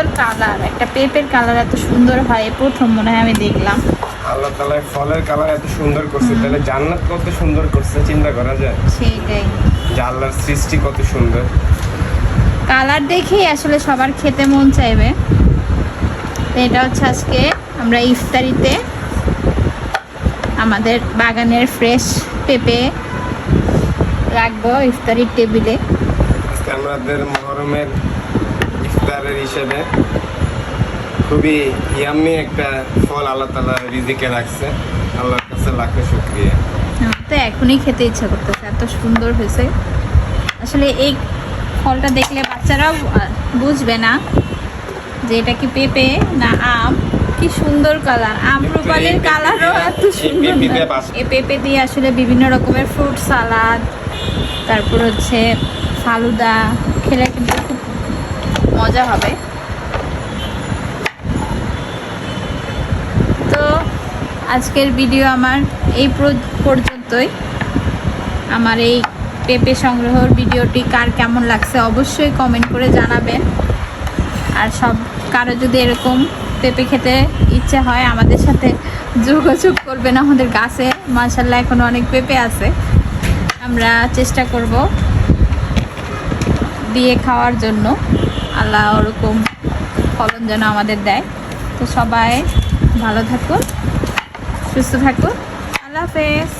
সুন্দর কালার, একটা পেঁপের কালার এত সুন্দর হয় প্রথম মনে হয় আমি দেখলাম। আল্লাহ তাআলা ফলের কালার এত সুন্দর করছে, তাহলে জান্নাত কত সুন্দর করছে চিন্তা করা যায়। সেইটাই, যে আল্লাহর সৃষ্টি কত সুন্দর। কালার দেখেই আসলে সবার খেতে মন চাইবে। তো এটা হচ্ছে আজকে আমরা ইফতারিতে আমাদের বাগানের ফ্রেশ পেঁপে রাখবো ইফতারির টেবিলে। আজকে আমাদের মুহররমের ইফতারের হিসেবে খুবই ইয়াম্মি একটা ফল আল্লাহ তাআলা রিজিকে রাখছে। আল্লাহর কাছে লাখো শুকরিয়া। তো এখনই খেতে ইচ্ছা করতেছে, এত সুন্দর হয়েছে। আসলে এই ফলটা দেখলে বাচ্চারাও বুঝবে না যে এটা কি পেঁপে না আম। কি সুন্দর কালার, আমরুপালির কালারও এত সুন্দর। এই পেঁপে দিয়ে আসলে বিভিন্ন রকমের ফ্রুট সালাদ, তারপর হচ্ছে ফালুদা খেলে কিন্তু খুব মজা হবে। তো আজকের ভিডিও আমার এই পর্যন্তই। আমার এই পেঁপে সংগ্রহের ভিডিওটি কার কেমন লাগছে অবশ্যই কমেন্ট করে জানাবেন। আর সব কারো যদি এরকম পেঁপে খেতে ইচ্ছে হয় আমাদের সাথে যোগাযোগ করবেন। আমাদের গাছে মাশাআল্লাহ এখনো অনেক পেঁপে আছে, আমরা চেষ্টা করব দিয়ে খাওয়ার জন্য। আল্লাহ ওরকম ফলন যেন আমাদের দেয়। তো সবাই ভালো থাকুন, সুস্থ থাকুন, আল্লাহ হাফেজ।